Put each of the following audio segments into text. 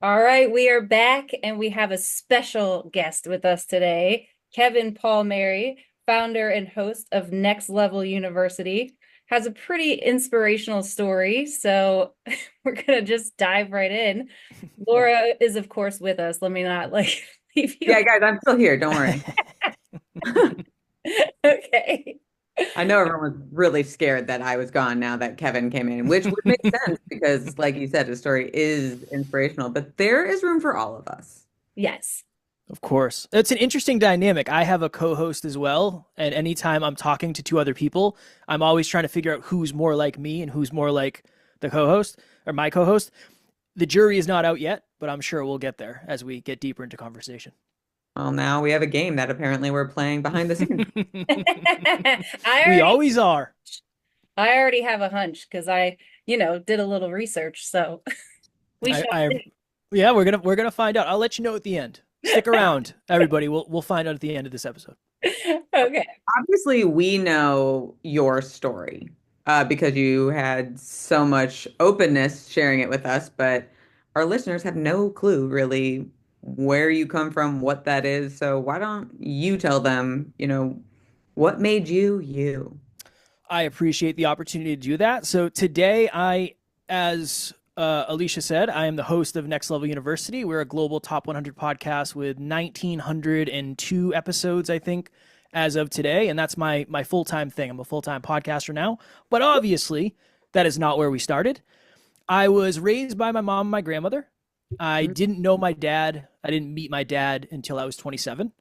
All right, we are back and we have a special guest with us today. Kevin Palmieri, founder and host of Next Level University, has a pretty inspirational story. So we're going to just dive right in. Yeah. Laura is, of course, with us. Let me not like leave you. Yeah, guys, I'm still here. Don't worry. Okay. I know everyone was really scared that I was gone now that Kevin came in, which would make sense because, like you said, his story is inspirational, but there is room for all of us. Yes. Of course. It's an interesting dynamic. I have a co-host as well, and anytime I'm talking to two other people, I'm always trying to figure out who's more like me and who's more like the co-host or my co-host. The jury is not out yet, but I'm sure we'll get there as we get deeper into conversation. Well, now we have a game that apparently we're playing behind the scenes. I We already always are. I already have a hunch because I did a little research. So we I, shall I see. yeah, we're gonna find out. I'll let you know at the end. Stick around, everybody. We'll find out at the end of this episode. Okay. Obviously, we know your story because you had so much openness sharing it with us, but our listeners have no clue really where you come from, what that is. So why don't you tell them, what made you you? I appreciate the opportunity to do that. So today, as Alicia said, I am the host of Next Level University. We're a global top 100 podcast with 1,902 episodes, I think, as of today, and that's my full time thing. I'm a full time podcaster now, but obviously, that is not where we started. I was raised by my mom and my grandmother. I didn't know my dad. I didn't meet my dad until I was 27.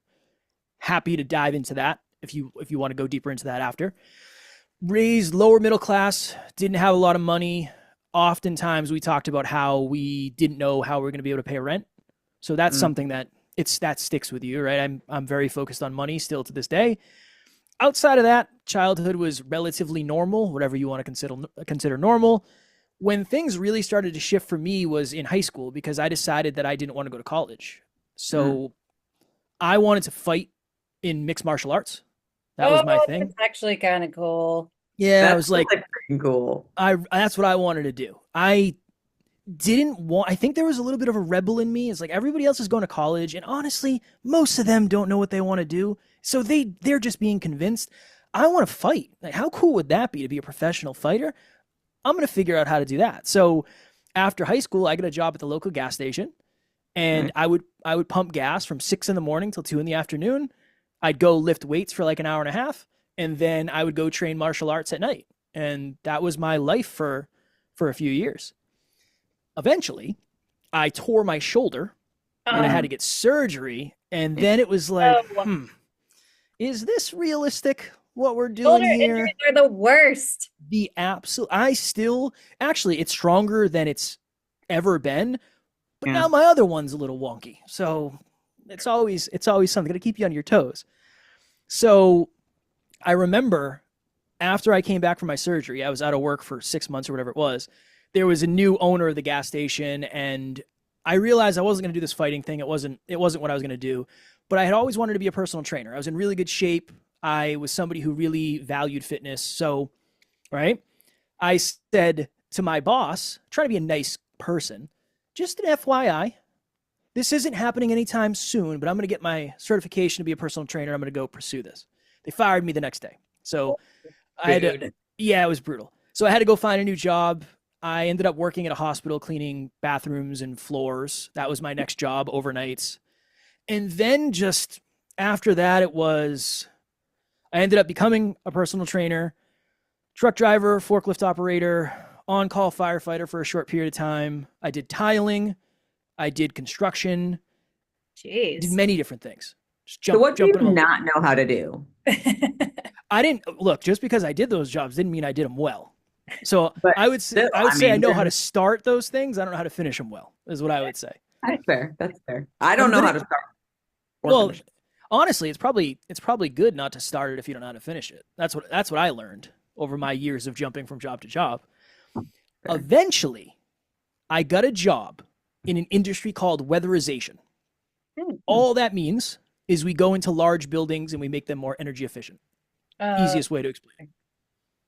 Happy to dive into that if you want to go deeper into that after. Raised lower middle class, didn't have a lot of money. Oftentimes we talked about how we didn't know how we are going to be able to pay rent. So that's Mm. something that sticks with you, right? I'm very focused on money still to this day. Outside of that, childhood was relatively normal, whatever you want to consider normal. When things really started to shift for me was in high school because I decided that I didn't want to go to college. Mm. So I wanted to fight in mixed martial arts. That was my Oh, that's thing. actually kind of cool. Yeah, I That's was like, really freaking cool. I that's what I wanted to do. I think there was a little bit of a rebel in me. It's like everybody else is going to college, and honestly, most of them don't know what they want to do. So they're just being convinced. I want to fight. Like, how cool would that be to be a professional fighter? I'm going to figure out how to do that. So after high school, I got a job at the local gas station, and Right. I would pump gas from 6 in the morning till 2 in the afternoon. I'd go lift weights for like an hour and a half, and then I would go train martial arts at night. And that was my life for a few years. Eventually, I tore my shoulder and I Oh, had to Mm. get surgery. And then it was like, no. is this realistic what we're Shoulder doing injuries here? are the worst. The absolute, I still, actually, it's stronger than it's ever been, but Yeah. now my other one's a little wonky. So it's always something to keep you on your toes. So I remember after I came back from my surgery, I was out of work for 6 months or whatever it was. There was a new owner of the gas station, and I realized I wasn't going to do this fighting thing. It wasn't what I was going to do. But I had always wanted to be a personal trainer. I was in really good shape. I was somebody who really valued fitness. So, right, I said to my boss, trying to be a nice person, just an FYI, this isn't happening anytime soon, but I'm going to get my certification to be a personal trainer. I'm going to go pursue this. They fired me the next day. So I had to, Dude. yeah, it was brutal. So I had to go find a new job. I ended up working at a hospital cleaning bathrooms and floors. That was my next job overnights. And then just after that, I ended up becoming a personal trainer, truck driver, forklift operator, on call firefighter for a short period of time. I did tiling, I did construction, did Jeez. many different things. Just So what do you jumping all over. not know how to do? I didn't look just because I did those jobs didn't mean I did them well. So But I would say still, I would I say I mean, know how to start those things. I don't know how to finish them well. Is what I would say. that's fair. That's fair. I don't I'm know good how at to start or well, finish. honestly, it's probably good not to start it if you don't know how to finish it. That's what I learned over my years of jumping from job to job. Fair. Eventually, I got a job in an industry called weatherization. Hmm. All that means is we go into large buildings and we make them more energy efficient. uh, Easiest way to explain.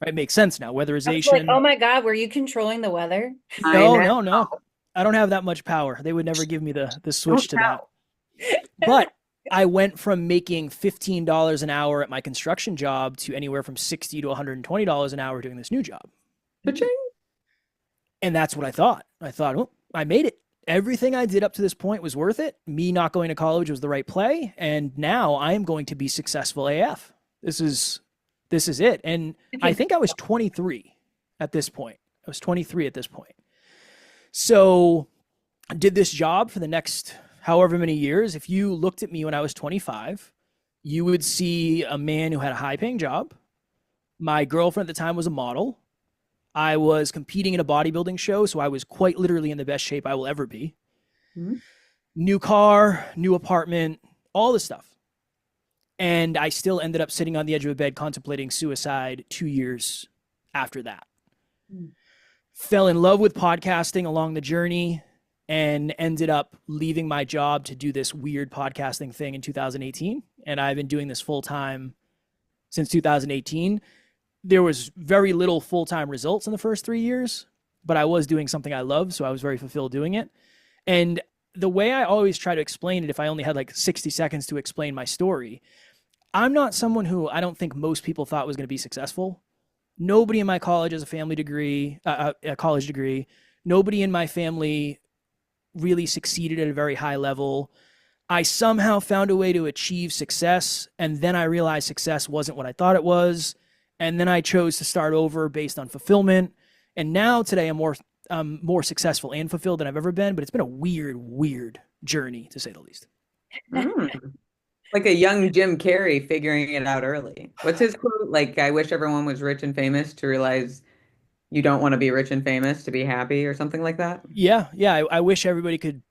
Right? Makes sense now. I was like, oh Weatherization. my God, were you controlling the weather? I No, know. no, no. I don't have that much power. They would never give me the Oh, switch to that. cow. But I went from making $15 an hour at my construction job to anywhere from $60 to $120 an hour doing this new job. Cha-ching. And that's what I thought. I thought, well, I made it. Everything I did up to this point was worth it. Me not going to college was the right play. And now I am going to be successful AF. This is it. And I think I was 23 at this point. I was 23 at this point. So I did this job for the next however many years. If you looked at me when I was 25, you would see a man who had a high paying job. My girlfriend at the time was a model. I was competing in a bodybuilding show, so I was quite literally in the best shape I will ever be. Mm-hmm. New car, new apartment, all this stuff. And I still ended up sitting on the edge of a bed contemplating suicide 2 years after that. Mm. Fell in love with podcasting along the journey and ended up leaving my job to do this weird podcasting thing in 2018. And I've been doing this full time since 2018. There was very little full-time results in the first 3 years, but I was doing something I love, so I was very fulfilled doing it. And the way I always try to explain it, if I only had like 60 seconds to explain my story, I'm not someone who I don't think most people thought was going to be successful. Nobody in my college has a family degree, a college degree. Nobody in my family really succeeded at a very high level. I somehow found a way to achieve success, and then I realized success wasn't what I thought it was. And then I chose to start over based on fulfillment. And now today I'm more successful and fulfilled than I've ever been, but it's been a weird journey to say the least. Mm. Like a young Jim Carrey figuring it out early. What's his quote? Like, I wish everyone was rich and famous to realize you don't want to be rich and famous to be happy or something like that. Yeah. I wish everybody could,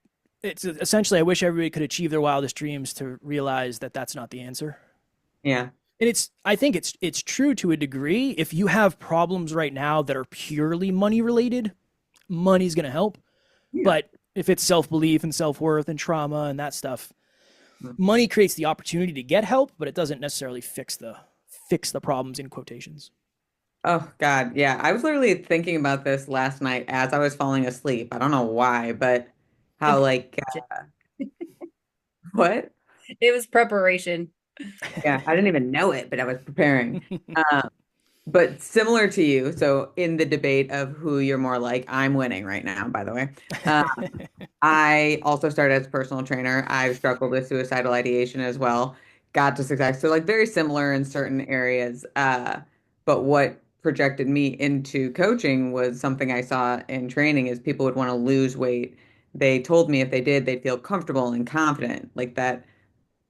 it's essentially, I wish everybody could achieve their wildest dreams to realize that that's not the answer. Yeah. And I think it's true to a degree. If you have problems right now that are purely money related, money's going to help. Yeah. But if it's self-belief and self-worth and trauma and that stuff, money creates the opportunity to get help, but it doesn't necessarily fix the problems in quotations. Oh God, yeah. I was literally thinking about this last night as I was falling asleep. I don't know why, but how like what? It was preparation. Yeah, I didn't even know it, but I was preparing. Um, but similar to you, so in the debate of who you're more like, I'm winning right now, by the way. Uh, I also started as a personal trainer. I've struggled with suicidal ideation as well. Got to success. So like very similar in certain areas. But what projected me into coaching was something I saw in training is people would want to lose weight. They told me if they did, they'd feel comfortable and confident. Like that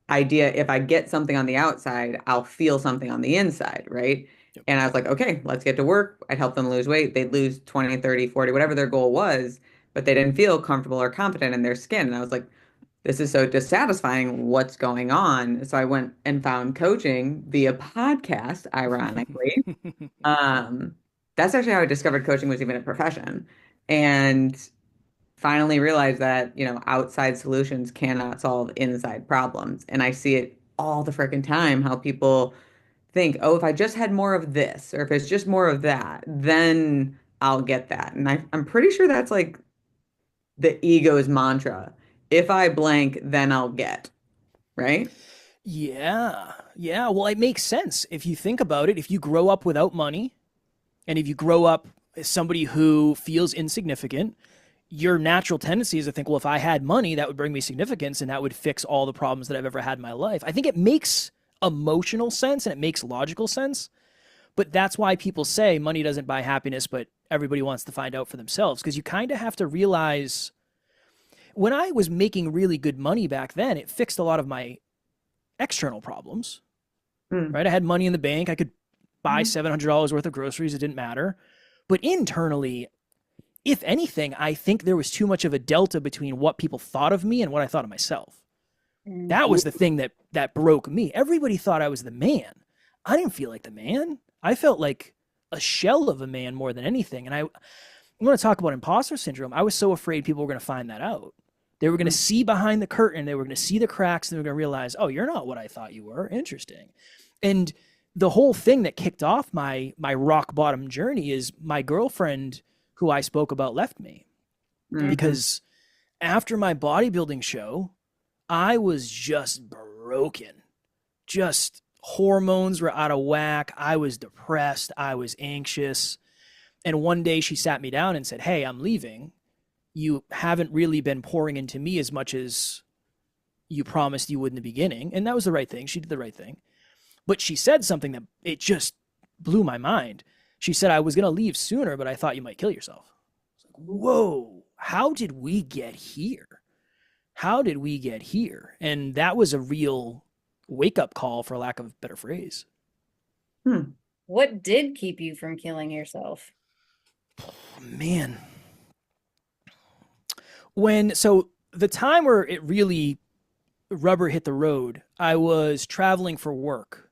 idea, if I get something on the outside, I'll feel something on the inside, right? Yep. And I was like, okay, let's get to work. I'd help them lose weight. They'd lose 20, 30, 40, whatever their goal was, but they didn't feel comfortable or confident in their skin. And I was like, this is so dissatisfying. What's going on? So I went and found coaching via podcast, ironically. Um, that's actually how I discovered coaching was even a profession. And finally realized that, outside solutions cannot solve inside problems. And I see it all the freaking time how people think, oh, if I just had more of this, or if it's just more of that, then I'll get that. And I'm pretty sure that's like the ego's mantra. If I blank, then I'll get, right? Yeah. Well, it makes sense if you think about it. If you grow up without money, and if you grow up as somebody who feels insignificant, your natural tendency is to think, well, if I had money, that would bring me significance and that would fix all the problems that I've ever had in my life. I think it makes emotional sense and it makes logical sense. But that's why people say money doesn't buy happiness, but everybody wants to find out for themselves. Because you kind of have to realize when I was making really good money back then, it fixed a lot of my external problems, right? I had money in the bank. I could buy $700 worth of groceries. It didn't matter. But internally, if anything, I think there was too much of a delta between what people thought of me and what I thought of myself. That was the thing that broke me. Everybody thought I was the man. I didn't feel like the man. I felt like a shell of a man more than anything. And I want to talk about imposter syndrome. I was so afraid people were going to find that out. They were going to see behind the curtain. They were going to see the cracks and they were going to realize, oh, you're not what I thought you were. Interesting. And the whole thing that kicked off my rock bottom journey is my girlfriend who I spoke about left me. Mm-hmm. because after my bodybuilding show, I was just broken. Just hormones were out of whack. I was depressed. I was anxious. And one day she sat me down and said, "Hey, I'm leaving. You haven't really been pouring into me as much as you promised you would in the beginning." And that was the right thing. She did the right thing. But she said something that it just blew my mind. She said, "I was going to leave sooner, but I thought you might kill yourself." I was like, whoa, how did we get here? How did we get here? And that was a real wake up call, for lack of a better phrase. What did keep you from killing yourself? Man. So the time where it really rubber hit the road, I was traveling for work.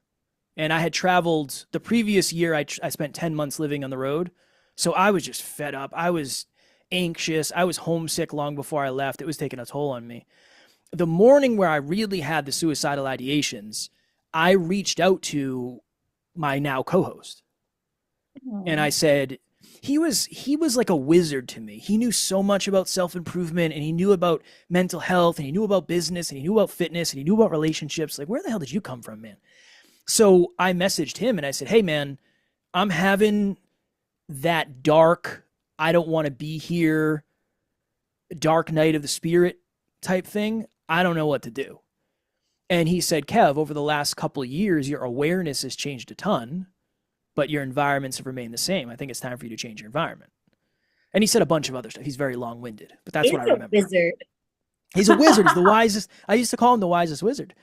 And I had traveled the previous year. I spent 10 months living on the road. So I was just fed up. I was anxious. I was homesick long before I left. It was taking a toll on me. The morning where I really had the suicidal ideations, I reached out to my now co-host. And I said, he was like a wizard to me. He knew so much about self-improvement, and he knew about mental health, and he knew about business, and he knew about fitness, and he knew about relationships. Like, where the hell did you come from, man? So I messaged him and I said, "Hey man, I'm having that dark, I don't want to be here, dark night of the spirit type thing. I don't know what to do." And he said, "Kev, over the last couple of years, your awareness has changed a ton, but your environments have remained the same. I think it's time for you to change your environment." And he said a bunch of other stuff. He's very long-winded, but that's what I remember. He's a wizard. He's a wizard. He's the wisest. I used to call him the wisest wizard.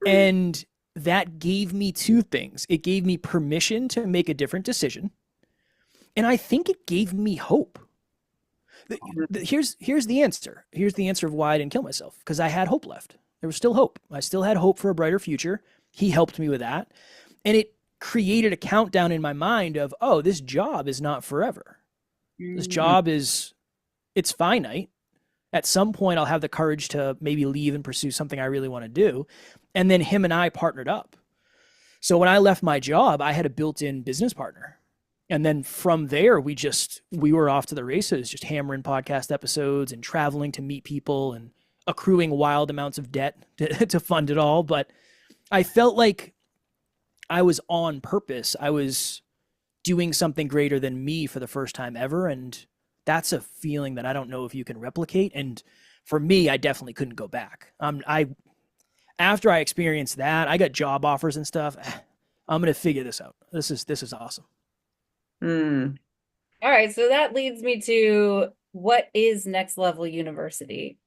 And that gave me two things. It gave me permission to make a different decision. And I think it gave me hope. Here's the answer. Here's the answer of why I didn't kill myself. Because I had hope left. There was still hope. I still had hope for a brighter future. He helped me with that. And it created a countdown in my mind of, oh, this job is not forever. This job it's finite. At some point, I'll have the courage to maybe leave and pursue something I really want to do. And then him and I partnered up. So when I left my job, I had a built-in business partner. And then from there, we were off to the races, just hammering podcast episodes and traveling to meet people and accruing wild amounts of debt to fund it all. But I felt like I was on purpose. I was doing something greater than me for the first time ever. And that's a feeling that I don't know if you can replicate. And for me, I definitely couldn't go back. After I experienced that, I got job offers and stuff. I'm going to figure this out. This is awesome. All right. So that leads me to, what is Next Level University?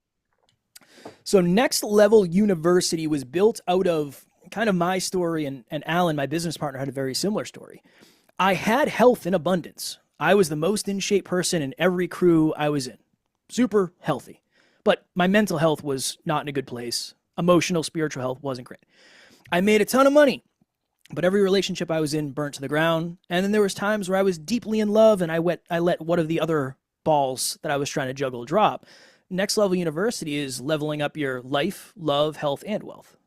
So Next Level University was built out of kind of my story, and Alan, my business partner, had a very similar story. I had health in abundance. I was the most in shape person in every crew I was in. Super healthy. But my mental health was not in a good place. Emotional, spiritual health wasn't great. I made a ton of money, but every relationship I was in burnt to the ground. And then there was times where I was deeply in love and I let one of the other balls that I was trying to juggle drop. Next Level University is leveling up your life, love, health, and wealth.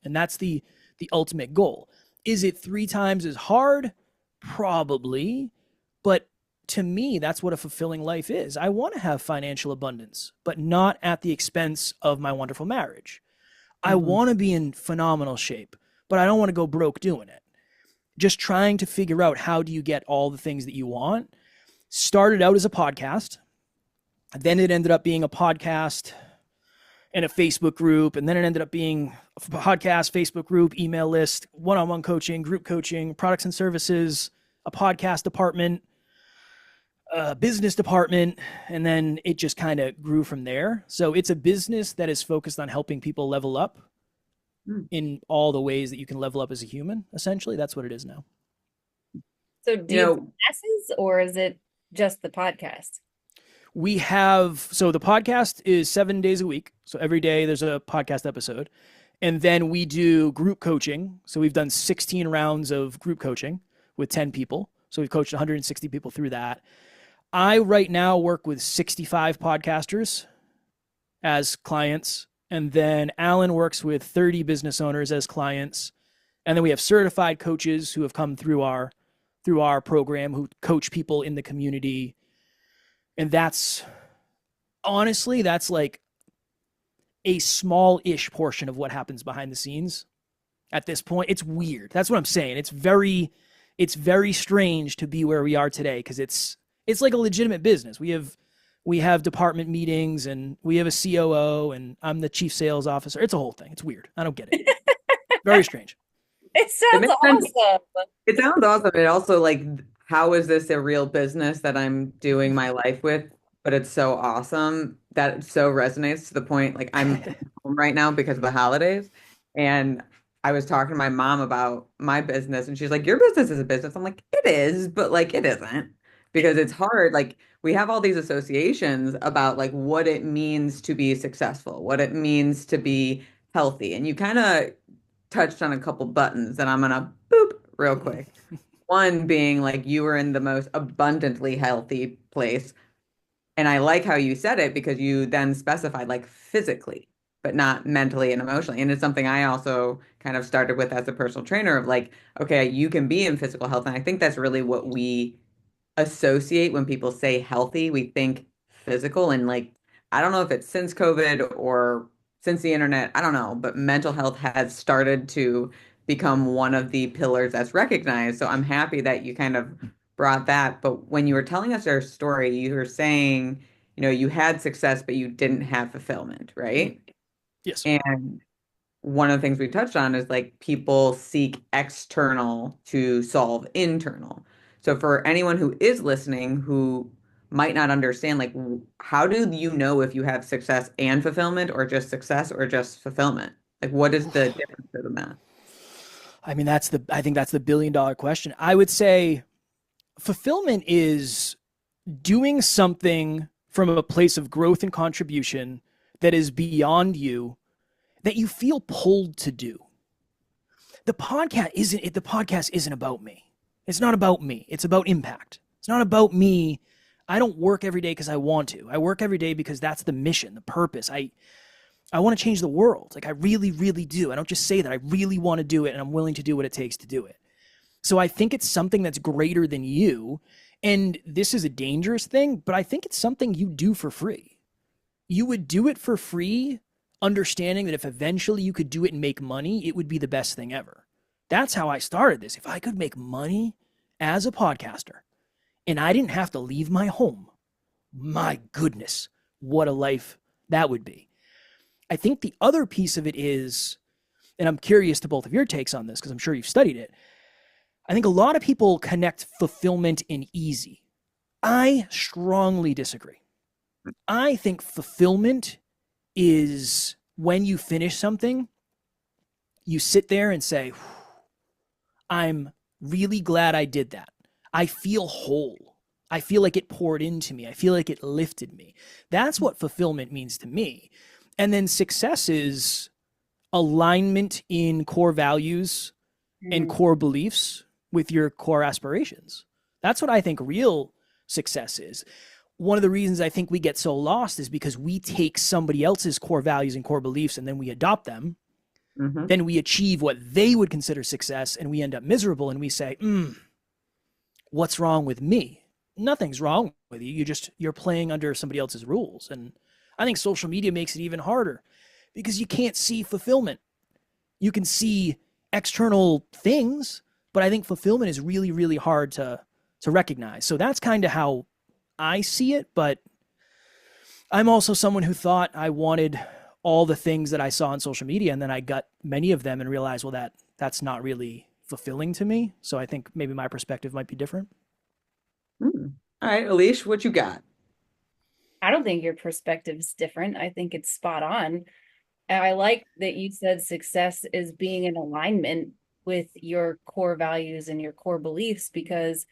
And that's the ultimate goal. Is it 3 times as hard? Probably. But to me, that's what a fulfilling life is. I want to have financial abundance, but not at the expense of my wonderful marriage. I want to be in phenomenal shape, but I don't want to go broke doing it. Just trying to figure out, how do you get all the things that you want? Started out as a podcast. Then it ended up being a podcast and a Facebook group. And then it ended up being a podcast, Facebook group, email list, one-on-one coaching, group coaching, products and services, a podcast department, a business department, and then it just kind of grew from there. So it's a business that is focused on helping people level up in all the ways that you can level up as a human. Essentially, that's what it is now. So do you have classes, or is it just the podcast? So the podcast is 7 days a week. So every day there's a podcast episode. And then we do group coaching. So we've done 16 rounds of group coaching with 10 people. So we've coached 160 people through that. I right now work with 65 podcasters as clients. And then Alan works with 30 business owners as clients. And then we have certified coaches who have come through our program, who coach people in the community. And that's honestly, that's like a small-ish portion of what happens behind the scenes at this point. It's weird. That's what I'm saying. It's very strange to be where we are today because it's like a legitimate business. We have department meetings and we have a COO and I'm the chief sales officer. It's a whole thing. It's weird. I don't get it. Very strange. It It sounds makes sense. awesome. It sounds awesome. It also like, how is this a real business that I'm doing my life with? But it's so awesome that it so resonates to the point. Like I'm home right now because of the holidays, and I was talking to my mom about my business, and she's like, "Your business is a business." I'm like, "It is, but like it isn't because it's hard. Like we have all these associations about like what it means to be successful, what it means to be healthy, and you kind of touched on a couple buttons that I'm gonna boop real quick. One being like you were in the most abundantly healthy place. And I like how you said it because you then specified like physically, but not mentally and emotionally. And it's something I also kind of started with as a personal trainer of like, okay, you can be in physical health. And I think that's really what we associate when people say healthy, we think physical. And like, I don't know if it's since COVID or since the internet, I don't know, but mental health has started to become one of the pillars that's recognized. So I'm happy that you kind of brought that. But when you were telling us your story, you were saying, you had success, but you didn't have fulfillment, Mm. right? Yes. And one of the things we touched on is like people seek external to solve internal. So for anyone who is listening who might not understand, like how do you know if you have success and fulfillment or just success or just fulfillment? Like what is the difference of that? I mean, I think that's the $1 billion question. I would say fulfillment is doing something from a place of growth and contribution that is beyond you that you feel pulled to do. The podcast isn't about me. It's not about me. It's about impact. It's not about me. I don't work every day because I want to. I work every day because that's the mission, the purpose. I want to change the world. Like I really, really do. I don't just say that. I really want to do it and I'm willing to do what it takes to do it. So I think it's something that's greater than you. And this is a dangerous thing, but I think it's something you do for free. You would do it for free, understanding that if eventually you could do it and make money, it would be the best thing ever. That's how I started this. If I could make money as a podcaster and I didn't have to leave my home, my goodness, what a life that would be. I think the other piece of it is, and I'm curious to both of your takes on this because I'm sure you've studied it. I think a lot of people connect fulfillment and easy. I strongly disagree. I think fulfillment is when you finish something, you sit there and say, I'm really glad I did that. I feel whole. I feel like it poured into me. I feel like it lifted me. That's what fulfillment means to me. And then success is alignment in core values and core beliefs with your core aspirations. That's what I think real success is. One of the reasons I think we get so lost is because we take somebody else's core values and core beliefs and then we adopt them. Mm-hmm. Then we achieve what they would consider success and we end up miserable and we say, what's wrong with me? Nothing's wrong with you. You're playing under somebody else's rules. And I think social media makes it even harder because you can't see fulfillment. You can see external things, but I think fulfillment is really, really hard to recognize. So that's kind of how I see it. But I'm also someone who thought I wanted all the things that I saw on social media, and then I got many of them and realized, well, that's not really fulfilling to me. So I think maybe my perspective might be different. All right, Alish, what you got? I don't think your perspective's different. I think it's spot on. And I like that you said success is being in alignment with your core values and your core beliefs, because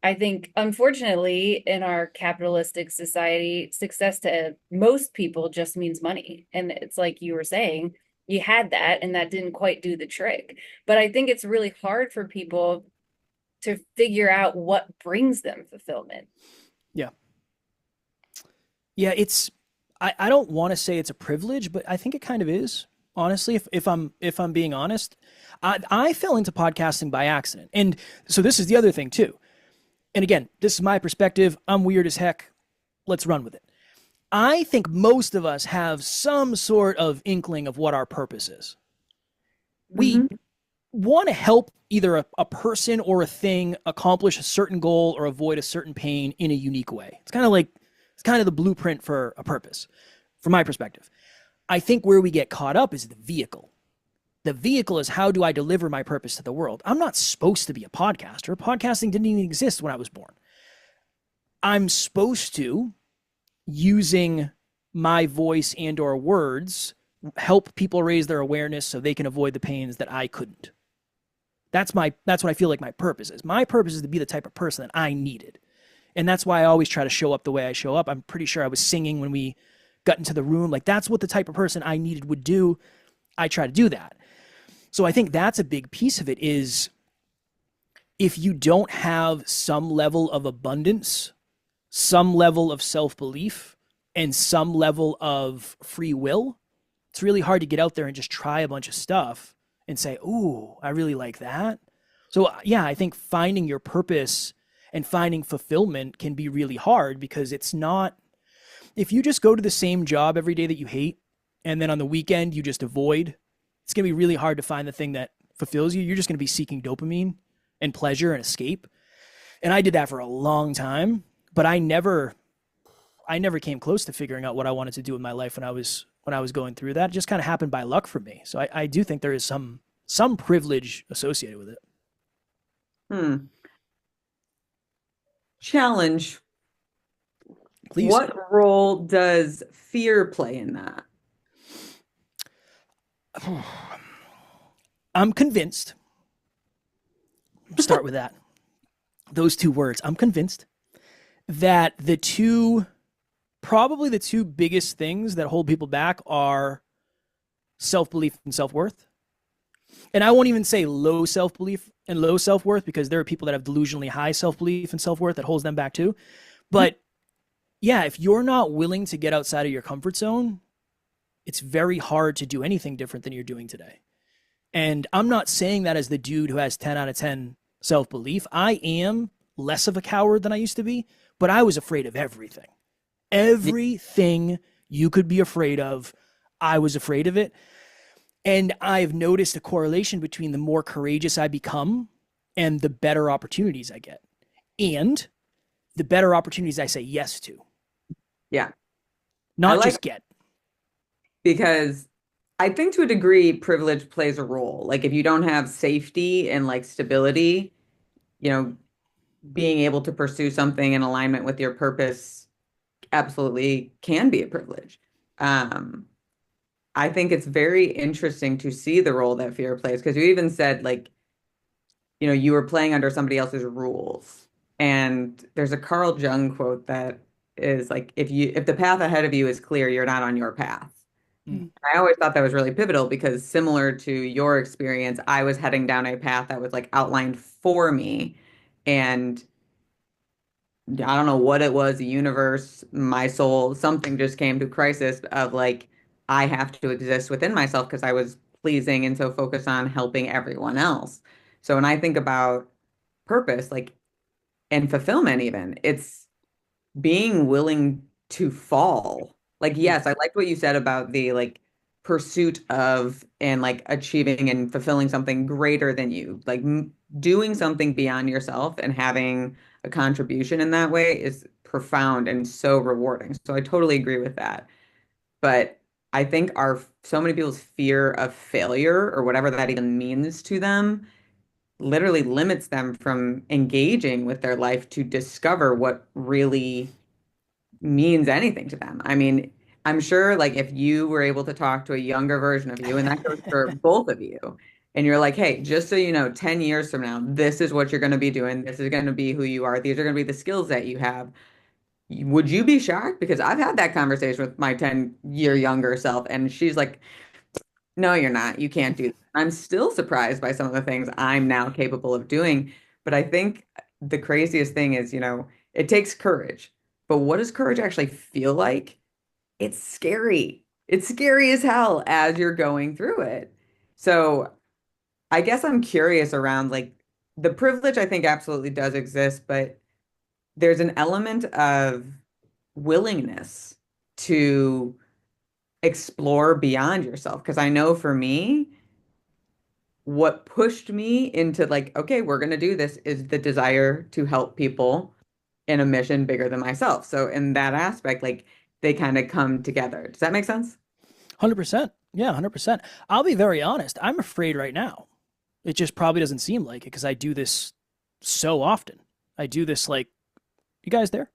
I think, unfortunately, in our capitalistic society, success to most people just means money. And it's like you were saying, you had that and that didn't quite do the trick. But I think it's really hard for people to figure out what brings them fulfillment. Yeah. Yeah, I don't want to say it's a privilege, but I think it kind of is. Honestly, if I'm being honest, I fell into podcasting by accident. And so this is the other thing too. And again, this is my perspective. I'm weird as heck. Let's run with it. I think most of us have some sort of inkling of what our purpose is. We Hmm. want to help either a person or a thing accomplish a certain goal or avoid a certain pain in a unique way. It's kind of the blueprint for a purpose, from my perspective. I think where we get caught up is the vehicle. The vehicle is, how do I deliver my purpose to the world? I'm not supposed to be a podcaster. Podcasting didn't even exist when I was born. I'm supposed to, using my voice and or words, help people raise their awareness so they can avoid the pains that I couldn't. That's what I feel like my purpose is. My purpose is to be the type of person that I needed. And that's why I always try to show up the way I show up. I'm pretty sure I was singing when we got into the room. Like, that's what the type of person I needed would do. I try to do that. So I think that's a big piece of it, is if you don't have some level of abundance, some level of self-belief, and some level of free will, it's really hard to get out there and just try a bunch of stuff and say, "Ooh, I really like that." So yeah, I think finding your purpose and finding fulfillment can be really hard, because it's not, if you just go to the same job every day that you hate and then on the weekend you just avoid, it's going to be really hard to find the thing that fulfills you. You're just going to be seeking dopamine and pleasure and escape. And I did that for a long time, but I never came close to figuring out what I wanted to do with my life when I was going through that. It just kind of happened by luck for me. So I do think there is some privilege associated with it. Hmm. Challenge. Please. What role does fear play in that? I'm convinced. Start with that. Those two words. I'm convinced that probably the two biggest things that hold people back are self-belief and self-worth. And I won't even say low self-belief and low self-worth, because there are people that have delusionally high self-belief and self-worth that holds them back too. But yeah, if you're not willing to get outside of your comfort zone, it's very hard to do anything different than you're doing today. And I'm not saying that as the dude who has 10 out of 10 self-belief. I am less of a coward than I used to be, but I was afraid of everything. Everything you could be afraid of, I was afraid of it. And I've noticed a correlation between the more courageous I become and the better opportunities I get, and the better opportunities I say yes to, Yeah, I not like, just get. because I think to a degree privilege plays a role. Like if you don't have safety and like stability, you know, being able to pursue something in alignment with your purpose absolutely can be a privilege. Um, I think it's very interesting to see the role that fear plays, because you even said like, you were playing under somebody else's rules. And there's a Carl Jung quote that is like, if the path ahead of you is clear, you're not on your path. Mm. I always thought that was really pivotal, because similar to your experience, I was heading down a path that was like outlined for me. And I don't know what it was, the universe, my soul, something just came to crisis of like, I have to exist within myself because I was pleasing and so focused on helping everyone else. So when I think about purpose, like, and fulfillment, even, it's being willing to fall. Like, Mm. yes, I liked what you said about the like pursuit of and like achieving and fulfilling something greater than you, like doing something beyond yourself and having a contribution in that way is profound and so rewarding. So I totally agree with that. But I think so many people's fear of failure, or whatever that even means to them, literally limits them from engaging with their life to discover what really means anything to them. I mean, I'm sure like if you were able to talk to a younger version of you, and that goes for both of you, and you're like, hey, just so you know, 10 years from now, this is what you're going to be doing. This is going to be who you are. These are going to be the skills that you have. Would you be shocked? Because I've had that conversation with my 10-year younger self, and she's like, no, you're not. You can't do that. I'm still surprised by some of the things I'm now capable of doing. But I think the craziest thing is, it takes courage. But what does courage actually feel like? It's scary. It's scary as hell as you're going through it. So I guess I'm curious around like the privilege, I think absolutely does exist, but there's an element of willingness to explore beyond yourself. Because I know for me, what pushed me into like, okay, we're going to do this is the desire to help people in a mission bigger than myself. So in that aspect, like they kind of come together. Does that make sense? 100%. Yeah, 100%. I'll be very honest. I'm afraid right now. It just probably doesn't seem like it because I do this so often. I do this like, you guys there?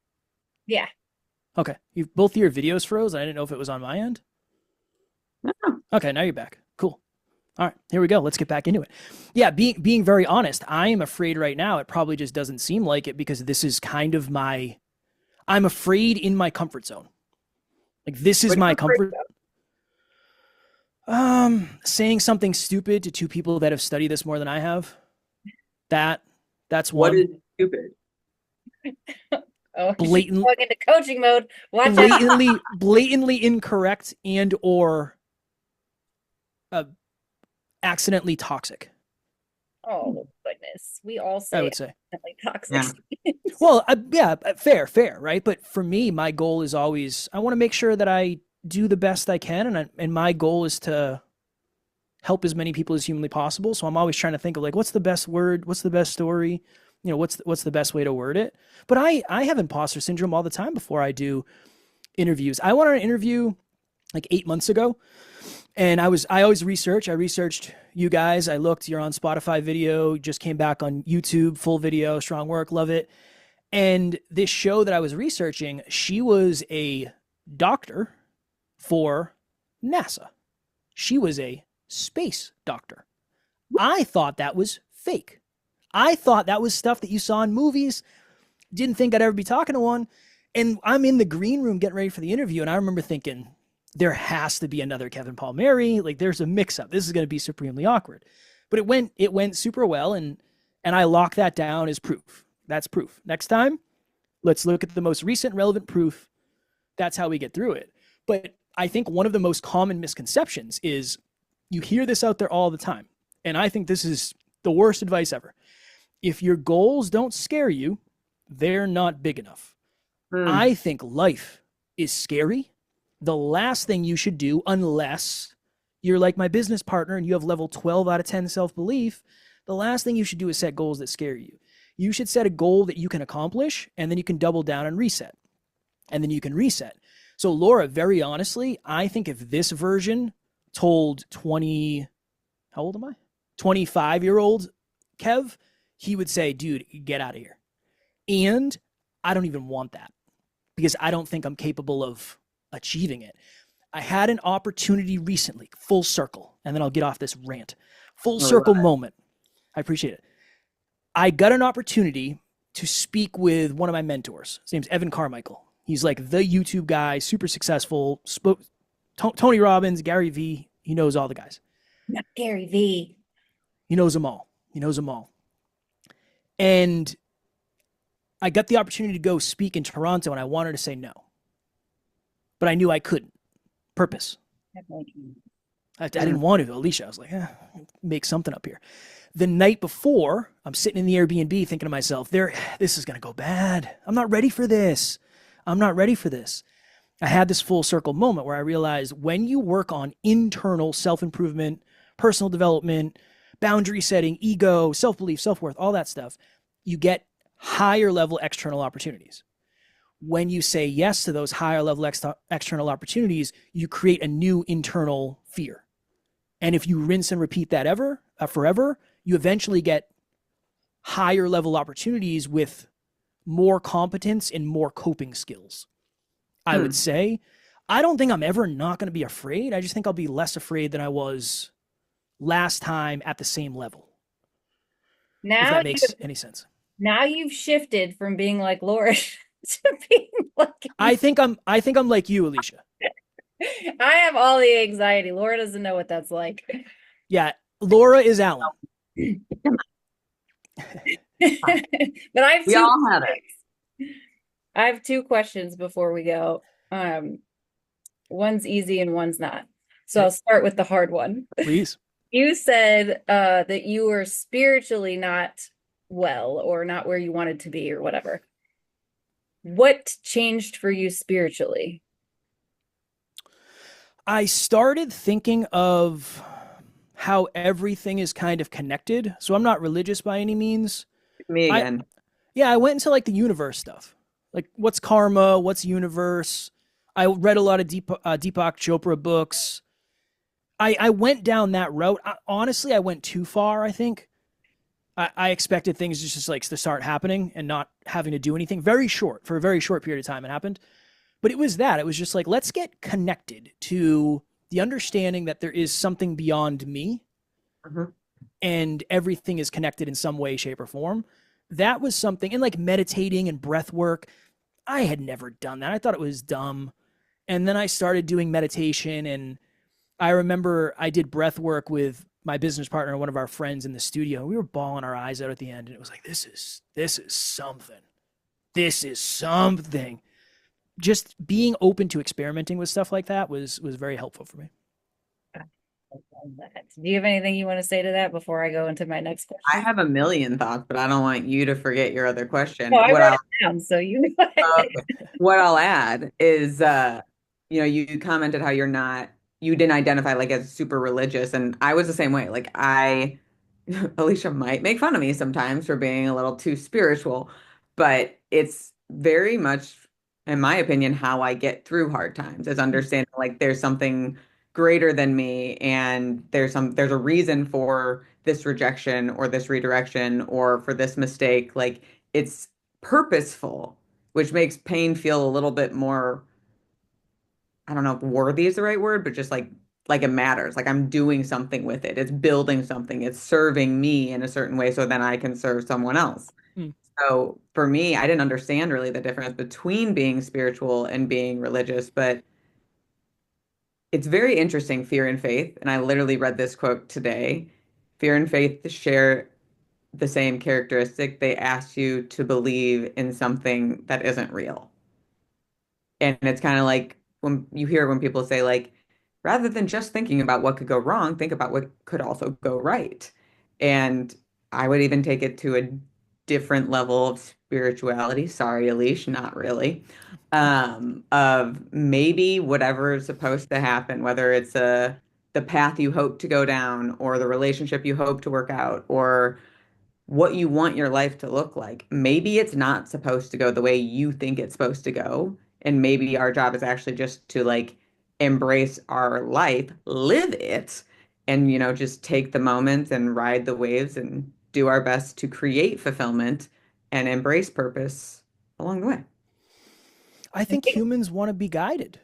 Yeah. Okay. You both of your videos froze. I didn't know if it was on my end. No. Okay, now you're back. Cool. All right, here we go. Let's get back into it. Yeah, being very honest, I am afraid right now. It probably just doesn't seem like it because this is kind of my. I'm afraid in my comfort zone. Like this is What my are you comfort. Saying something stupid to two people that have studied this more than I have. That's What one. is stupid? Oh, she's Blatant, going into coaching mode. Watch out. blatantly incorrect and or uh, accidentally toxic. Oh, goodness. We all I say would say. accidentally toxic. Yeah. Well, yeah, fair, right? But for me, my goal is always I want to make sure that I do the best I can, and my goal is to help as many people as humanly possible. So I'm always trying to think of like, what's the best word? What's the best story? You know, what's the best way to word it? But I have imposter syndrome all the time before I do interviews. I went on an interview like 8 months ago, and I always research. I researched you guys. I looked. You're on Spotify video. Just came back on YouTube, full video, strong work, love it. And this show that I was researching, she was a doctor for NASA. She was a space doctor. I thought that was fake. I thought that was stuff that you saw in movies. Didn't think I'd ever be talking to one. And I'm in the green room getting ready for the interview. And I remember thinking, there has to be another Kevin Palmieri. Like there's a mix up. This is going to be supremely awkward. But it went super well. And I locked that down as proof. That's proof. Next time, let's look at the most recent relevant proof. That's how we get through it. But I think one of the most common misconceptions is you hear this out there all the time. And I think this is the worst advice ever. If your goals don't scare you, they're not big enough. I think life is scary. The last thing you should do, unless you're like my business partner and you have level 12 out of 10 self-belief, the last thing you should do is set goals that scare you. You should set a goal that you can accomplish, and then you can double down and reset. And then you can reset. So Laura, very honestly, I think if this version told how old am I? 25-year-old Kev, he would say, dude, get out of here. And I don't even want that because I don't think I'm capable of achieving it. I had an opportunity recently, full circle, and then I'll get off this rant. Full circle moment. I appreciate it. I got an opportunity to speak with one of my mentors. His name's Evan Carmichael. He's like the YouTube guy, super successful. Tony Robbins, Gary Vee. He knows all the guys. Not Gary V. He knows them all. He knows them all. And I got the opportunity to go speak in Toronto, and I wanted to say no. But I knew I couldn't. Purpose. I didn't want to. Alicia, I was like, make something up here. The night before, I'm sitting in the Airbnb thinking to myself, this is going to go bad. I'm not ready for this. I'm not ready for this. I had this full circle moment where I realized when you work on internal self-improvement, personal development, boundary setting, ego, self-belief, self-worth, all that stuff, you get higher level external opportunities. When you say yes to those higher level external opportunities, you create a new internal fear. And if you rinse and repeat that forever, you eventually get higher level opportunities with more competence and more coping skills. I would say, I don't think I'm ever not going to be afraid. I just think I'll be less afraid than I was last time at the same level. If that makes any sense. Now you've shifted from being like Laura to being like I think I'm like you, Alicia. I have all the anxiety. Laura doesn't know what that's like. Yeah, Laura is Alan. But I have We all have it. I have two questions before we go. One's easy and one's not. So I'll start with the hard one. Please. You said that you were spiritually not well or not where you wanted to be or whatever. What changed for you spiritually? I started thinking of how everything is kind of connected. So I'm not religious by any means. Me I again. Yeah, I went into like the universe stuff. Like what's karma, what's universe? I read a lot of Deepak Chopra books. I went down that route. Honestly, I went too far, I think. I expected things just like to start happening and not having to do anything. Very short, for a very short period of time it happened. But it was that. It was just like, let's get connected to the understanding that there is something beyond me Mhm. and everything is connected in some way, shape, or form. That was something, and like meditating and breath work, I had never done that. I thought it was dumb. And then I started doing meditation, and I remember I did breath work with my business partner and one of our friends in the studio. We were bawling our eyes out at the end, and it was like, this is something. This is something. Just being open to experimenting with stuff like that was very helpful for me. I love that. Do you have anything you want to say to that before I go into my next I question? have a million thoughts, but I don't want you to forget your other Oh, question. I wrote it down, so you go ahead. Okay. What I'll add is, you commented how you didn't identify like as super religious, and I was the same way. Like Alicia might make fun of me sometimes for being a little too spiritual, but it's very much, in my opinion, how I get through hard times is understanding like there's something greater than me, and there's a reason for this rejection or this redirection or for this mistake. Like it's purposeful, which makes pain feel a little bit more, I don't know if worthy is the right word, but just like it matters. Like I'm doing something with it. It's building something. It's serving me in a certain way so then I can serve someone else. Mm. So for me, I didn't understand really the difference between being spiritual and being religious, but it's very interesting, fear and faith. And I literally read this quote today. Fear and faith share the same characteristic. They ask you to believe in something that isn't real. And it's kind of like when you hear when people say like, rather than just thinking about what could go wrong, think about what could also go right. And I would even take it to a different level of spirituality. Sorry, Alicia, not really. Of maybe whatever is supposed to happen, whether it's the path you hope to go down or the relationship you hope to work out or what you want your life to look like. Maybe it's not supposed to go the way you think it's supposed to go. And maybe our job is actually just to like embrace our life, live it, and, just take the moments and ride the waves and do our best to create fulfillment and embrace purpose along the way. I think humans want to be guided.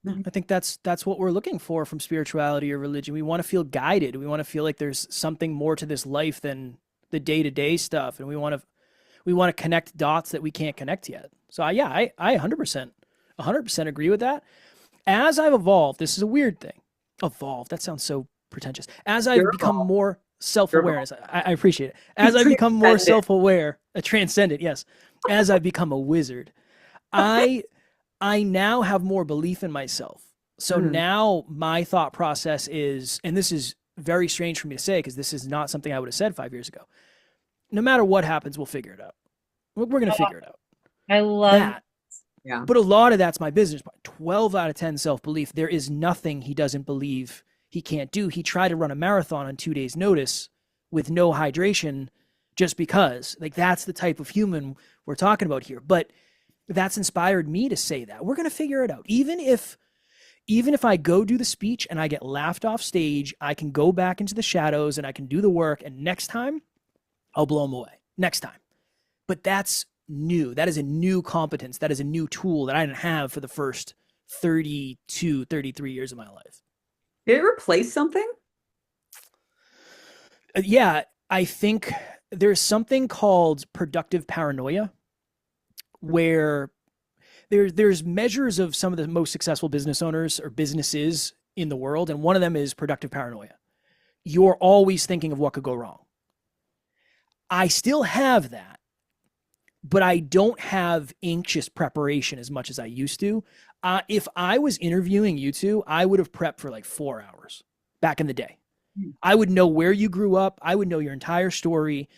Mhm. I think that's what we're looking for from spirituality or religion. We want to feel guided. We want to feel like there's something more to this life than the day-to-day stuff, and we want to connect dots that we can't connect yet. So yeah, I 100% agree with that. As I've evolved, this is a weird thing. Evolved, that sounds so pretentious. As I've Your become fault. more Your fault. self-awareness, I appreciate it. As I've become more Transcendent. self-aware, a transcendent, yes. As I've become a wizard, I I now have more belief in myself. So Mhm. now my thought process is, and this is very strange for me to say because this is not something I would have said 5 years ago. No matter what happens, we'll figure it out. We're going to figure it out. I love That. Yeah. But a lot of that's my business part. 12 out of 10 self belief. There is nothing he doesn't believe he can't do. He tried to run a marathon on 2 days' notice with no hydration just because. Like, that's the type of human we're talking about here. But that's inspired me to say that. We're going to figure it out. Even if I go do the speech and I get laughed off stage, I can go back into the shadows and I can do the work. And next time, I'll blow them away. Next time. But that's new. That is a new competence. That is a new tool that I didn't have for the first 32, 33 years of my life. Did it replace something? Yeah, I think there's something called productive paranoia where there's measures of some of the most successful business owners or businesses in the world, and one of them is productive paranoia. You're always thinking of what could go wrong. I still have that, but I don't have anxious preparation as much as I used to. If I was interviewing you two, I would have prepped for like 4 hours back in the day. I would know where you grew up. I would know your entire story.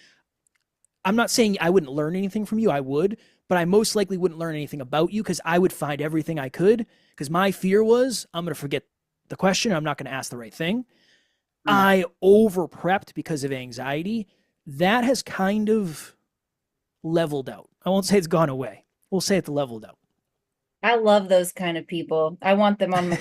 I'm not saying I wouldn't learn anything from you. I would, but I most likely wouldn't learn anything about you because I would find everything I could. Because my fear was I'm going to forget the question. I'm not going to ask the right thing. Mm. I over prepped because of anxiety. That has kind of leveled out. I won't say it's gone away. We'll say it's leveled out. I love those kind of people. I want them on my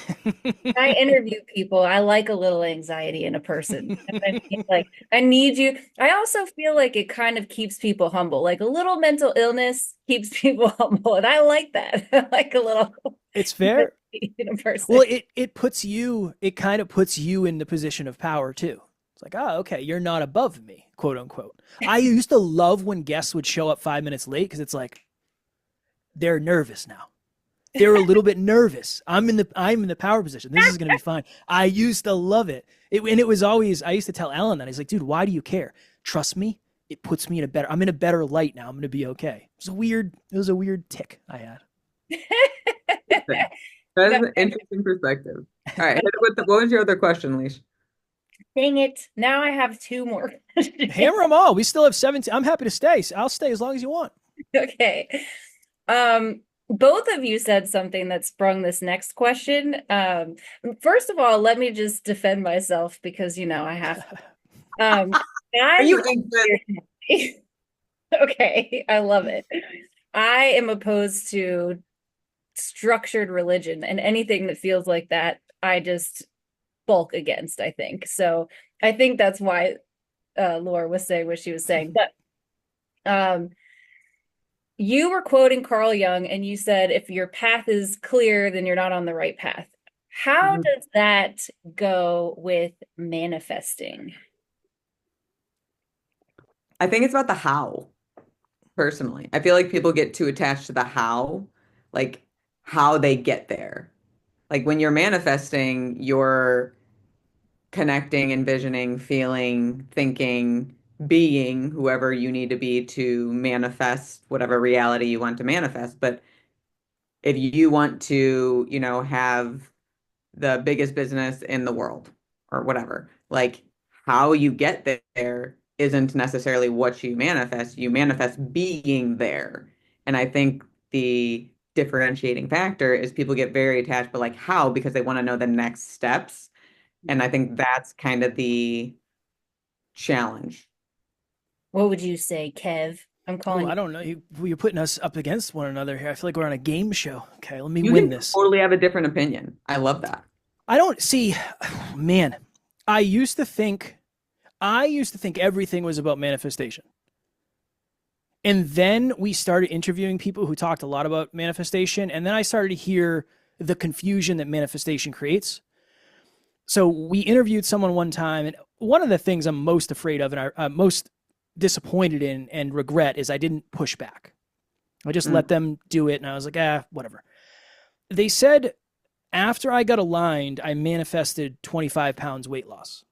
I interview people. I like a little anxiety in a person. And I mean, like, I need you. I also feel like it kind of keeps people humble. Like a little mental illness keeps people humble. And I like that. I like a little It's fair. in a person. Well, it kind of puts you in the position of power too. It's like, oh, okay, you're not above me, quote unquote. I used to love when guests would show up 5 minutes late because it's like they're nervous now. They're a little bit nervous. I'm in the power position. This is gonna be fine. I used to love it. And it was always, I used to tell Ellen that. He's like, dude, why do you care? Trust me, it puts me I'm in a better light now. I'm gonna be okay. It was a weird tick I had. That's an interesting perspective. All right, hit it with what was your other question, Leash? Dang it. Now I have two more. Hammer them all. We still have 17. I'm happy to stay. I'll stay as long as you want. Okay. Both of you said something that sprung this next question. First of all, let me just defend myself because I have. Are you anxious? Okay, I love it. I am opposed to structured religion, and anything that feels like that, I just bulk against, I think. So I think that's why Laura was saying what she was saying. But you were quoting Carl Jung, and you said, if your path is clear, then you're not on the right path. How does that go with manifesting? I think it's about the how, personally. I feel like people get too attached to the how, like how they get there. Like when you're manifesting, you're connecting, envisioning, feeling, thinking, being whoever you need to be to manifest whatever reality you want to manifest. But if you want to, have the biggest business in the world or whatever, like how you get there isn't necessarily what you manifest being there. And I think the differentiating factor is people get very attached, but like how, because they want to know the next steps. And I think that's kind of the challenge. What would you say, Kev? I'm Oh, calling I you. don't know. You're putting us up against one another here. I feel like we're on a game show. Okay, let me You win can this. totally have a different opinion. I love that. I don't see, man. I used to think everything was about manifestation. And then we started interviewing people who talked a lot about manifestation. And then I started to hear the confusion that manifestation creates. So we interviewed someone one time, and one of the things I'm most afraid of and I'm most disappointed in and regret is I didn't push back. I just let them do it, and I was like, whatever. They said after I got aligned, I manifested 25 pounds weight loss.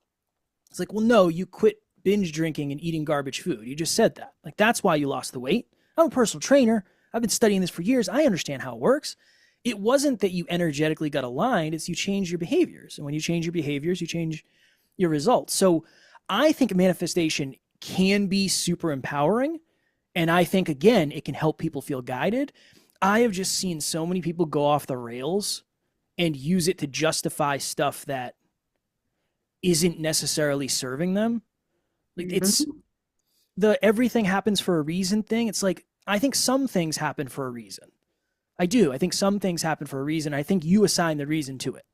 It's like, well, no, you quit binge drinking and eating garbage food. You just said that. Like, that's why you lost the weight. I'm a personal trainer. I've been studying this for years. I understand how it works. It wasn't that you energetically got aligned. It's you change your behaviors. And when you change your behaviors, you change your results. So I think manifestation can be super empowering. And I think, again, it can help people feel guided. I have just seen so many people go off the rails and use it to justify stuff that isn't necessarily serving them. Like it's the everything happens for a reason thing. It's like, I think some things happen for a reason. I do. I think some things happen for a reason. I think you assign the reason to it.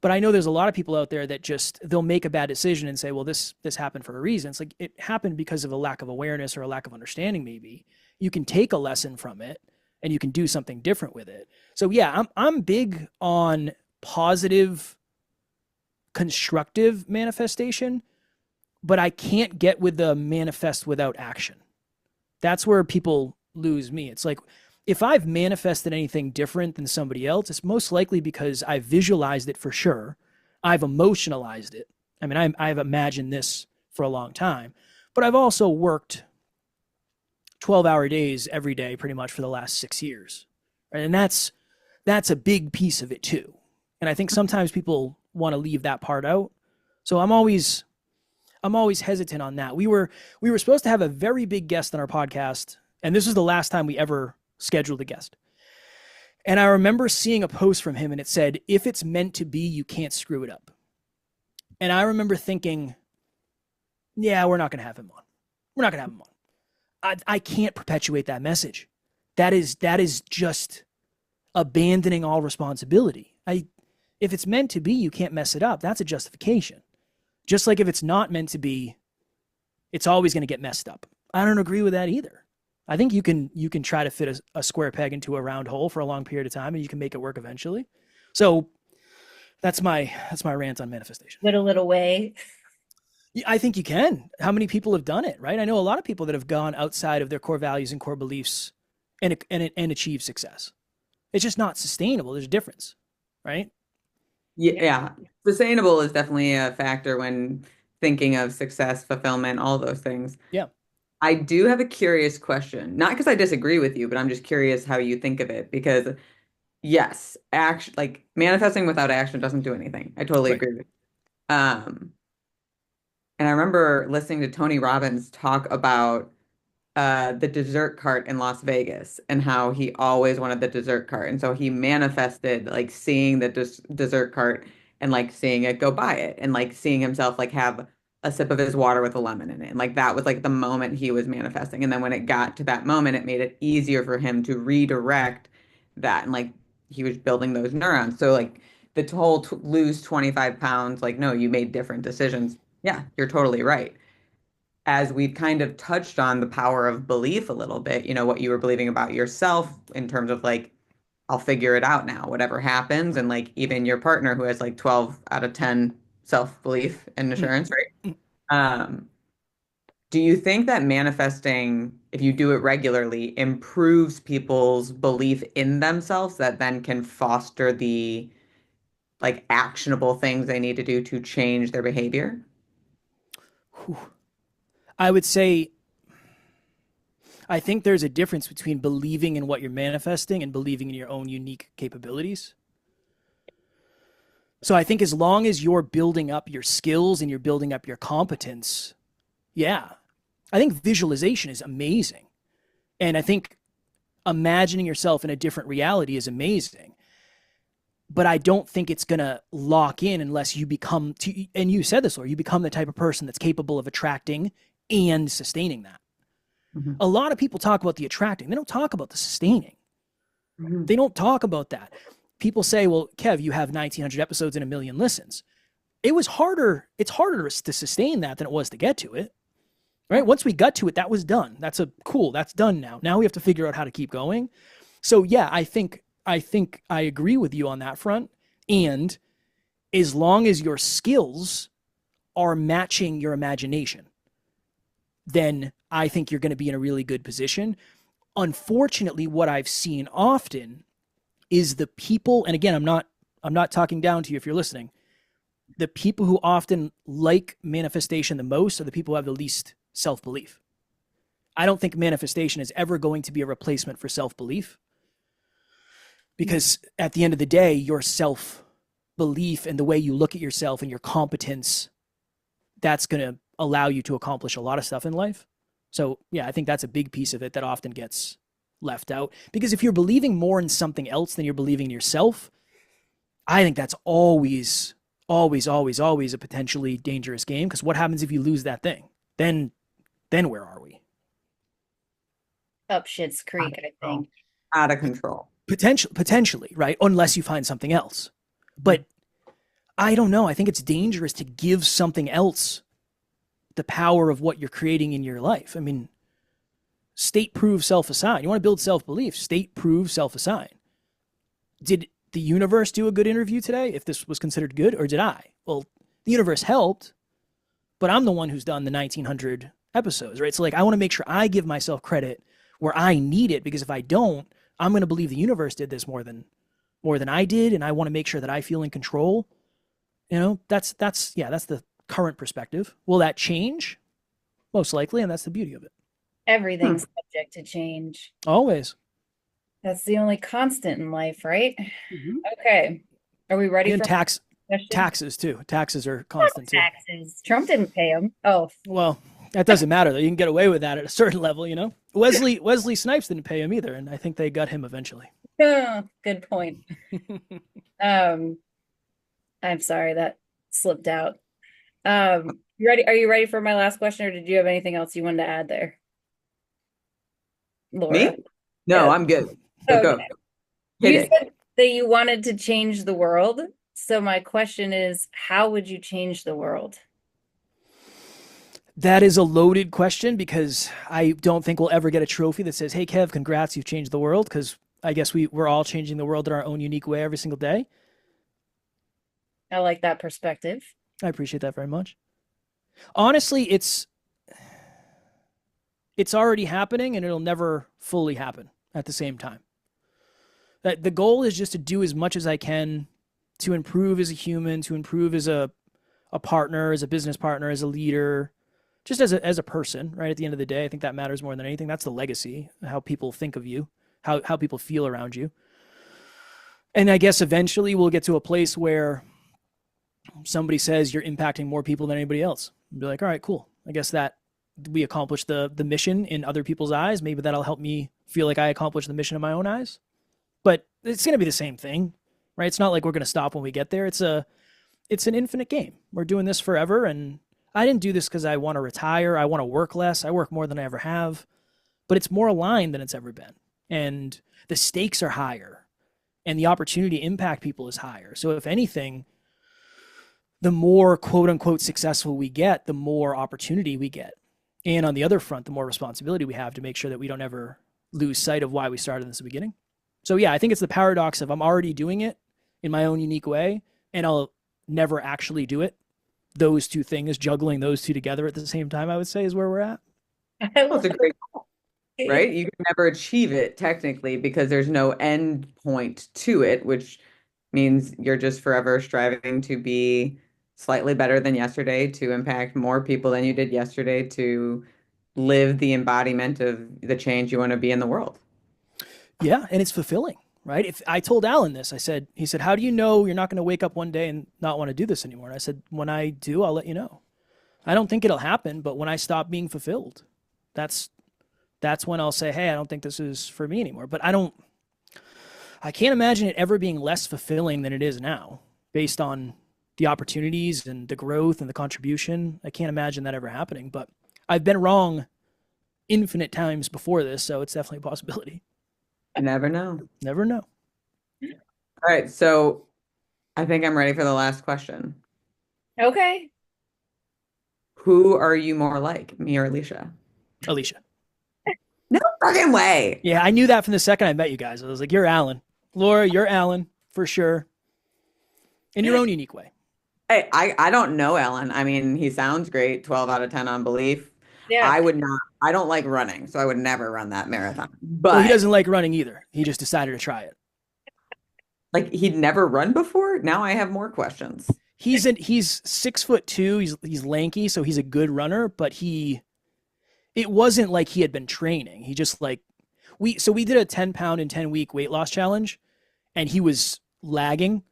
But I know there's a lot of people out there that just, they'll make a bad decision and say, well, this happened for a reason. It's like, it happened because of a lack of awareness or a lack of understanding, maybe. You can take a lesson from it and you can do something different with it. So yeah, I'm big on positive, constructive manifestation, but I can't get with the manifest without action. That's where people lose me. It's like, if I've manifested anything different than somebody else, it's most likely because I've visualized it for sure. I've emotionalized it. I mean, I've imagined this for a long time, but I've also worked 12-hour days every day pretty much for the last 6 years. Right? And that's a big piece of it too. And I think sometimes people want to leave that part out. So I'm always hesitant on that. We were supposed to have a very big guest on our podcast, and this was the last time we ever scheduled a guest. And I remember seeing a post from him and it said, if it's meant to be, you can't screw it up. And I remember thinking, yeah, we're not going to have him on. We're not going to have him on. I can't perpetuate that message. That is just abandoning all responsibility. If it's meant to be, you can't mess it up. That's a justification. Just like if it's not meant to be, it's always going to get messed up. I don't agree with that either. I think you can try to fit a square peg into a round hole for a long period of time, and you can make it work eventually. So that's my rant on manifestation. Whittle away. I think you can. How many people have done it, right? I know a lot of people that have gone outside of their core values and core beliefs and achieved success. It's just not sustainable. There's a difference, right? Yeah. Sustainable is definitely a factor when thinking of success, fulfillment, all those things. Yeah. I do have a curious question, not because I disagree with you, but I'm just curious how you think of it. Because yes, action, like manifesting without action doesn't do anything. I totally Right. agree with you. And I remember listening to Tony Robbins talk about the dessert cart in Las Vegas and how he always wanted the dessert cart. And so he manifested like seeing the dessert cart and like seeing it go by it and like seeing himself like have a sip of his water with a lemon in it. And like that was like the moment he was manifesting. And then when it got to that moment, it made it easier for him to redirect that. And like he was building those neurons. So like the whole lose 25 pounds, like, no, you made different decisions. Yeah, you're totally right. As we've kind of touched on the power of belief a little bit, what you were believing about yourself in terms of like, I'll figure it out now, whatever happens. And like even your partner who has like 12 out of 10 self-belief and assurance, right? Do you think that manifesting, if you do it regularly, improves people's belief in themselves that then can foster the like actionable things they need to do to change their behavior? Whew. I would say I think there's a difference between believing in what you're manifesting and believing in your own unique capabilities. So I think as long as you're building up your skills and you're building up your competence, yeah. I think visualization is amazing. And I think imagining yourself in a different reality is amazing. But I don't think it's going to lock in unless you become, and you said this, or you become the type of person that's capable of attracting and sustaining that. Mhm. A lot of people talk about the attracting. They don't talk about the sustaining. Mhm. They don't talk about that. People say, well, Kev, you have 1,900 episodes and 1 million listens. It's harder to sustain that than it was to get to it. Right? Once we got to it, that was done. That's done now. Now we have to figure out how to keep going. So yeah, I think I agree with you on that front. And as long as your skills are matching your imagination, then I think you're going to be in a really good position. Unfortunately, what I've seen often is the people, and again, I'm not talking down to you if you're listening. The people who often like manifestation the most are the people who have the least self-belief. I don't think manifestation is ever going to be a replacement for self-belief, because at the end of the day, your self-belief and the way you look at yourself and your competence, that's going to allow you to accomplish a lot of stuff in life. So yeah, I think that's a big piece of it that often gets left out, because if you're believing more in something else than you're believing in yourself, I think that's always a potentially dangerous game, because what happens if you lose that thing? Then where are we? Up Shit's Creek, I think. Out of control. Potentially, right? Unless you find something else. But I don't know. I think it's dangerous to give something else the power of what you're creating in your life. I mean, state prove self-assign. You want to build self-belief, state prove self-assign. Did the universe do a good interview today, if this was considered good, or did I? Well, the universe helped, but I'm the one who's done the 1,900 episodes, right? So like, I want to make sure I give myself credit where I need it, because if I don't, I'm going to believe the universe did this more than I did, and I want to make sure that I feel in control. That's the current perspective. Will that change? Most likely, and that's the beauty of it. Everything's subject to change. Always. That's the only constant in life, right? Mm-hmm. Okay. Are we ready and for taxes too? Taxes are constant too. Taxes. Trump didn't pay them. Oh. Well, that doesn't matter though. You can get away with that at a certain level, Wesley Snipes didn't pay him either, and I think they got him eventually. Good point. Um, I'm sorry that slipped out. You ready? Are you ready for my last question, or did you have anything else you wanted to add there, Laura? Me? No, Yes. I'm good. Go, Okay. go, go. Hit You it. said that you wanted to change the world. So my question is, how would you change the world? That is a loaded question because I don't think we'll ever get a trophy that says, "Hey, Kev, congrats, you've changed the world." Because I guess we're all changing the world in our own unique way every single day. I like that perspective. I appreciate that very much. Honestly, it's already happening and it'll never fully happen at the same time. That the goal is just to do as much as I can to improve as a human, to improve as a partner, as a business partner, as a leader, just as a person, right? At the end of the day, I think that matters more than anything. That's the legacy, how people think of you, how people feel around you. And I guess eventually we'll get to a place where somebody says you're impacting more people than anybody else. And be like, all right, cool. I guess that we accomplished the mission in other people's eyes. Maybe that'll help me feel like I accomplished the mission in my own eyes. But it's going to be the same thing, right? It's not like we're going to stop when we get there. It's an infinite game. We're doing this forever, and I didn't do this because I want to retire. I want to work less. I work more than I ever have, but it's more aligned than it's ever been, and the stakes are higher, and the opportunity to impact people is higher. So if anything, the more quote unquote successful we get, the more opportunity we get. And on the other front, the more responsibility we have to make sure that we don't ever lose sight of why we started this at the beginning. So yeah, I think it's the paradox of I'm already doing it in my own unique way and I'll never actually do it. Those two things, juggling those two together at the same time, I would say is where we're at. I Well, it's a love great goal, right? it. You can never achieve it technically because there's no end point to it, which means you're just forever striving to be slightly better than yesterday, to impact more people than you did yesterday, to live the embodiment of the change you want to be in the world. Yeah, and it's fulfilling, right? If I told Alan this, he said, how do you know you're not going to wake up one day and not want to do this anymore? And I said, when I do, I'll let you know. I don't think it'll happen, but when I stop being fulfilled, that's that's when I'll say, hey, I don't think this is for me anymore. But I can't imagine it ever being less fulfilling than it is now, based on the opportunities and the growth and the contribution. I can't imagine that ever happening. But I've been wrong infinite times before this, so it's definitely a possibility. You never know. Never know. All right, so I think I'm ready for the last question. Okay. Who are you more like, me or Alicia? Alicia. No fucking way. Yeah, I knew that from the second I met you guys. I was like, you're Alan. Laura, you're Alan, for sure. In your own unique way. Hey, I don't know Ellen. I mean, he sounds great, 12 out of 10 on belief. Yeah. I don't like running, so I would never run that marathon. Well, he But doesn't like running either. He just decided to try it. like he'd never run before. Now I have more questions. He's 6'2". He's lanky, so he's a good runner. But it wasn't like he had been training. He just like we did a 10-pound in 10-week weight loss challenge, and he was lagging.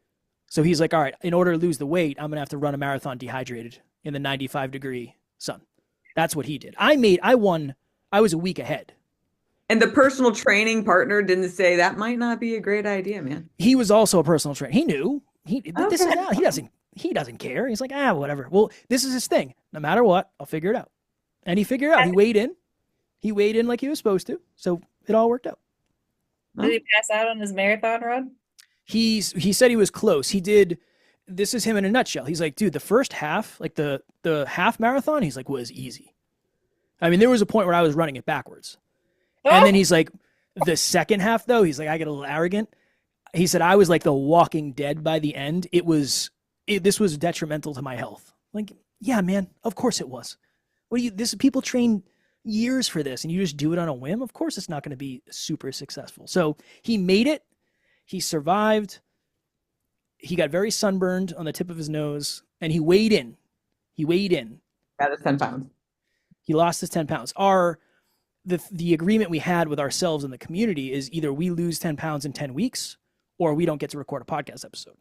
So he's like, all right, in order to lose the weight, I'm gonna have to run a marathon dehydrated in the 95-degree sun. That's what he did. I won. I was a week ahead. And the personal training partner didn't say that might not be a great idea, man. He was also a personal trainer. He knew. This is Okay. out. He doesn't care. He's like, whatever. Well, this is his thing. No matter what, I'll figure it out. And he figured it out. He weighed in. He weighed in like he was supposed to. So it all worked out. Did he pass out on his marathon run? He said he was close. He did. This is him in a nutshell. He's like, dude, the first half, like the half marathon, he's like, was easy. I mean, there was a point where I was running it backwards. And then he's like, the second half though, he's like, I get a little arrogant. He said I was like the Walking Dead by the end. This was detrimental to my health. Like, yeah, man, of course it was. People train years for this and you just do it on a whim. Of course it's not going to be super successful. So he made it. He survived. He got very sunburned on the tip of his nose and he weighed in. That is 10 pounds. He lost his 10 pounds. The agreement we had with ourselves and the community is either we lose 10 pounds in 10 weeks or we don't get to record a podcast episode.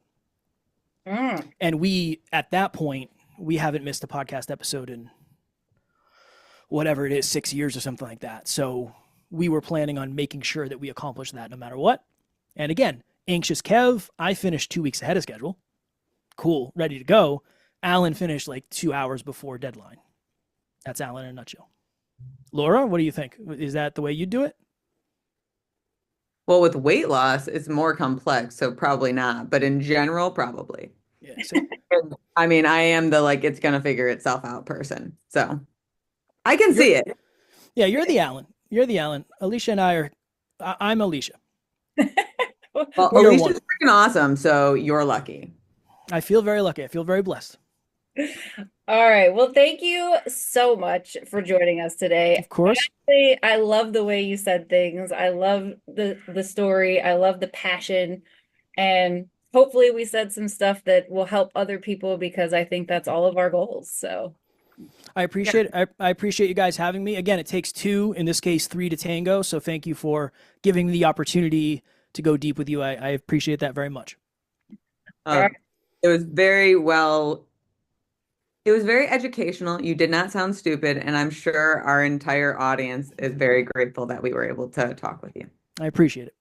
And at that point, we haven't missed a podcast episode in whatever it is, 6 years or something like that. So we were planning on making sure that we accomplished that no matter what. And again, anxious Kev, I finished 2 weeks ahead of schedule. Cool, ready to go. Alan finished like 2 hours before deadline. That's Alan in a nutshell. Laura, what do you think? Is that the way you do it? Well, with weight loss, it's more complex, so probably not. But in general, probably. Yeah. See? I mean, I am the like it's gonna figure itself out person. So I can You're see it. yeah, you're the Alan. You're the Alan. Alicia and I are I'm Alicia. Well, We are one. Alicia's freaking awesome, so you're lucky. I feel very lucky. I feel very blessed. All right. Well, thank you so much for joining us today. Of course. I love the way you said things. I love the story. I love the passion. And hopefully we said some stuff that will help other people because I think that's all of our goals. So I appreciate you guys having me. Again, it takes two, in this case, three to tango. So thank you for giving me the opportunity to go deep with you. I appreciate that very much. all Uh, right. it was very well, it was very educational. You did not sound stupid, and I'm sure our entire audience is very grateful that we were able to talk with you. I appreciate it.